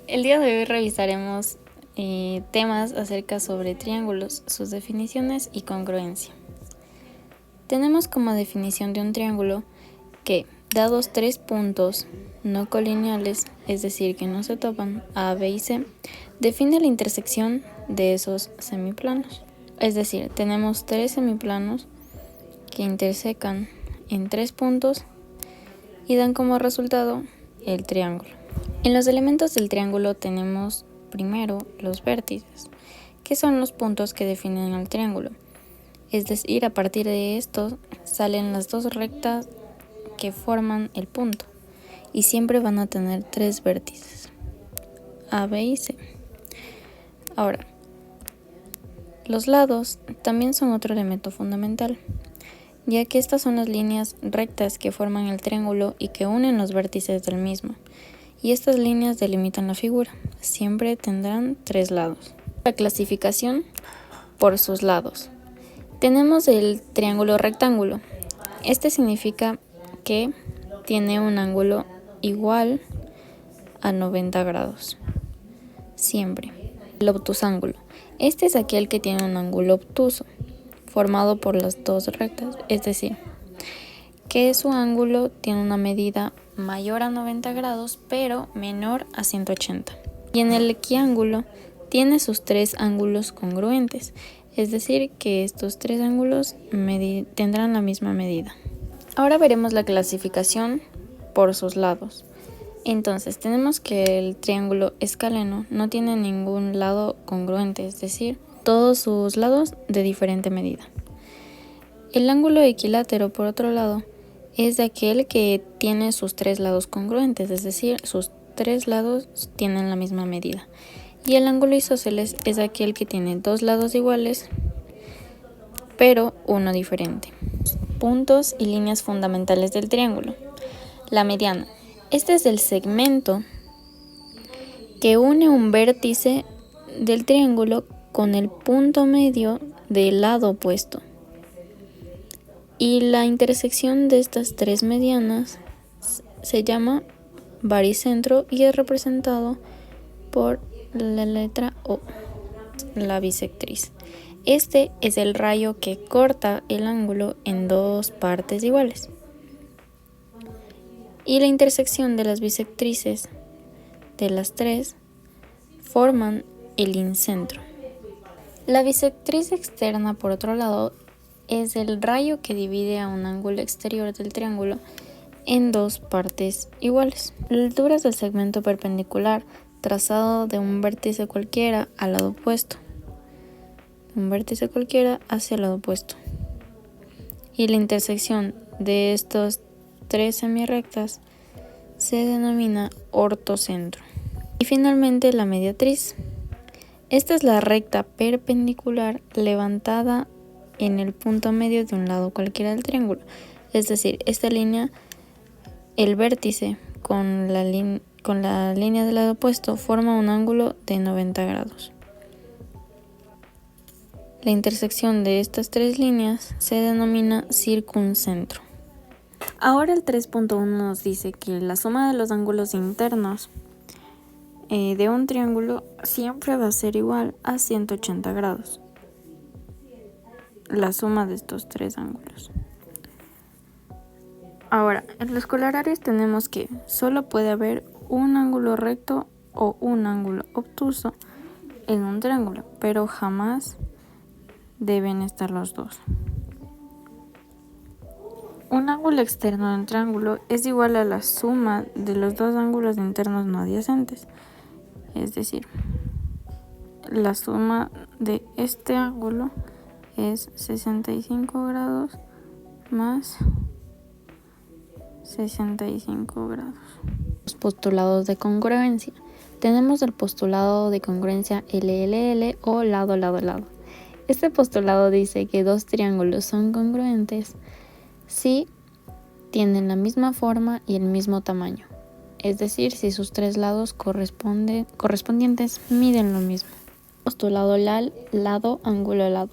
El día de hoy revisaremos temas acerca sobre triángulos, sus definiciones y congruencia. Tenemos como definición de un triángulo que, dados tres puntos no colineales, es decir, que no se topan, A, B y C, define la intersección de esos semiplanos. Es decir, tenemos tres semiplanos que intersecan en tres puntos y dan como resultado el triángulo. En los elementos del triángulo tenemos primero los vértices, que son los puntos que definen el triángulo. Es decir, a partir de estos salen las dos rectas que forman el punto y siempre van a tener tres vértices, A, B y C. Ahora, los lados también son otro elemento fundamental, ya que estas son las líneas rectas que forman el triángulo y que unen los vértices del mismo. Y estas líneas delimitan la figura. Siempre tendrán tres lados. La clasificación por sus lados. Tenemos el triángulo rectángulo. Este significa que tiene un ángulo igual a 90 grados. Siempre. El obtusángulo. Este es aquel que tiene un ángulo obtuso, formado por las dos rectas, es decir, que su ángulo tiene una medida mayor a 90 grados, pero menor a 180. Y en el equiángulo tiene sus tres ángulos congruentes, es decir, que estos tres ángulos tendrán la misma medida. Ahora veremos la clasificación por sus lados. Entonces, tenemos que el triángulo escaleno no tiene ningún lado congruente, es decir, todos sus lados de diferente medida. El ángulo equilátero, por otro lado, es de aquel que tiene sus tres lados congruentes, es decir, sus tres lados tienen la misma medida. Y el ángulo isósceles es aquel que tiene dos lados iguales, pero uno diferente. Puntos y líneas fundamentales del triángulo. La mediana. Este es el segmento que une un vértice del triángulo con el punto medio del lado opuesto. Y la intersección de estas tres medianas se llama baricentro y es representado por la letra O, la bisectriz. Este es el rayo que corta el ángulo en dos partes iguales. Y la intersección de las bisectrices de las tres forman el incentro. La bisectriz externa, por otro lado, es el rayo que divide a un ángulo exterior del triángulo en dos partes iguales. La altura es el segmento perpendicular trazado de un vértice cualquiera al lado opuesto. Un vértice cualquiera hacia el lado opuesto. Y la intersección de estos tres semirrectas se denomina ortocentro. Y finalmente la mediatriz. Esta es la recta perpendicular levantada en el punto medio de un lado cualquiera del triángulo. Es decir, esta línea, el vértice con la línea del lado opuesto forma un ángulo de 90 grados. La intersección de estas tres líneas se denomina circuncentro. Ahora el 3.1 nos dice que la suma de los ángulos internos de un triángulo siempre va a ser igual a 180 grados. La suma de estos tres ángulos. Ahora, en los colorarios tenemos que solo puede haber un ángulo recto o un ángulo obtuso en un triángulo, pero jamás deben estar los dos. Un ángulo externo de un triángulo es igual a la suma de los dos ángulos internos no adyacentes, es decir, la suma de este ángulo es 65 grados más 65 grados. Los postulados de congruencia. Tenemos el postulado de congruencia LLL o lado, lado, lado. Este postulado dice que dos triángulos son congruentes si tienen la misma forma y el mismo tamaño. Es decir, si sus tres lados correspondientes miden lo mismo. Postulado lado, ángulo, lado.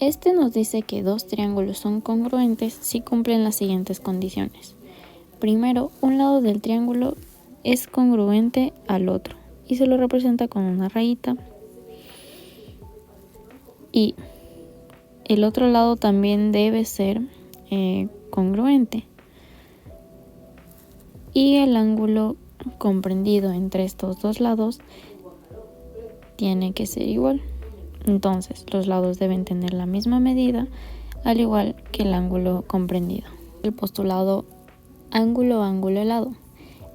Este nos dice que dos triángulos son congruentes si cumplen las siguientes condiciones. Primero, un lado del triángulo es congruente al otro y se lo representa con una rayita. Y el otro lado también debe ser congruente. Y el ángulo comprendido entre estos dos lados tiene que ser igual. Entonces, los lados deben tener la misma medida, al igual que el ángulo comprendido. El postulado ángulo-ángulo-lado.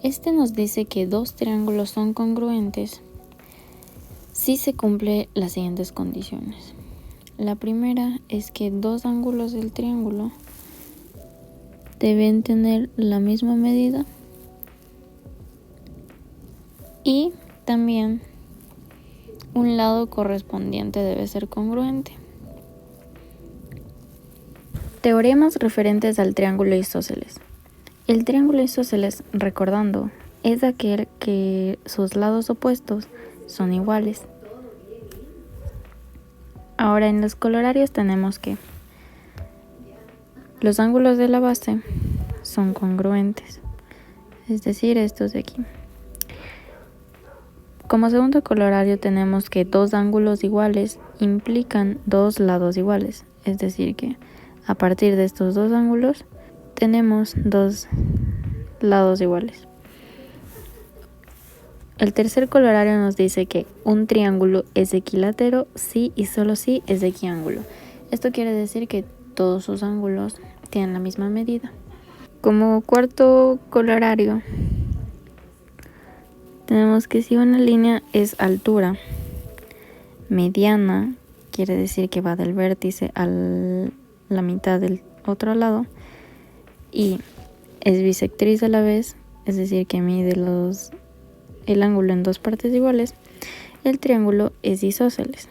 Este nos dice que dos triángulos son congruentes si se cumplen las siguientes condiciones. La primera es que dos ángulos del triángulo deben tener la misma medida y también un lado correspondiente debe ser congruente. Teoremas referentes al triángulo isósceles. El triángulo isósceles, recordando, es aquel que sus lados opuestos son iguales. Ahora en los colorarios tenemos que los ángulos de la base son congruentes, es decir, estos de aquí. Como segundo colorario tenemos que dos ángulos iguales implican dos lados iguales, es decir que a partir de estos dos ángulos tenemos dos lados iguales. El tercer colorario nos dice que un triángulo es equilátero si y solo si es equiángulo. Esto quiere decir que todos sus ángulos tienen la misma medida. Como cuarto colorario tenemos que si una línea es altura mediana, quiere decir que va del vértice a la mitad del otro lado, y es bisectriz a la vez, es decir que mide el ángulo en dos partes iguales, el triángulo es isósceles.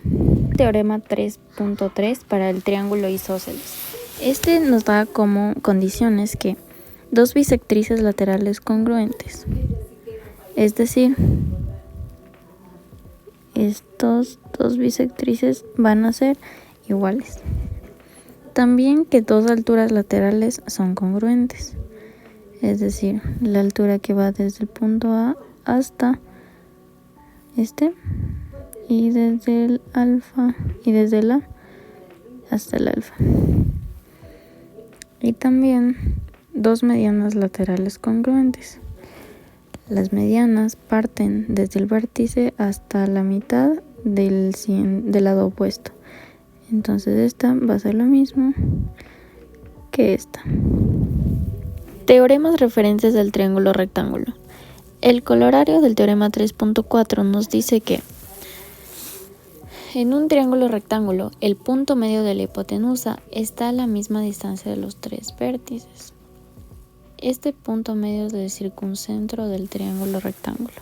Teorema 3.3 para el triángulo isósceles. Este nos da como condiciones que dos bisectrices laterales congruentes, es decir, estos dos bisectrices van a ser iguales. También que dos alturas laterales son congruentes, es decir, la altura que va desde el punto A hasta y desde el alfa y desde el A hasta el alfa. Y también dos medianas laterales congruentes. Las medianas parten desde el vértice hasta la mitad del lado opuesto. Entonces esta va a ser lo mismo que esta. Teoremas referentes al triángulo rectángulo. El colorario del teorema 3.4 nos dice que en un triángulo rectángulo el punto medio de la hipotenusa está a la misma distancia de los tres vértices. Este punto medio es el circuncentro del triángulo rectángulo.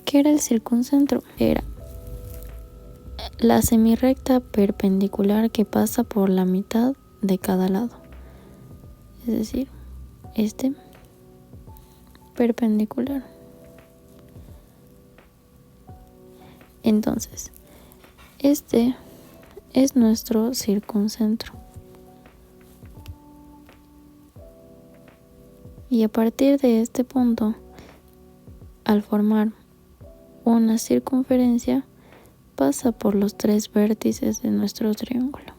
¿Qué era el circuncentro? Era la semirrecta perpendicular que pasa por la mitad de cada lado. Es decir, perpendicular. Entonces, este es nuestro circuncentro. Y a partir de este punto, al formar una circunferencia, pasa por los tres vértices de nuestro triángulo.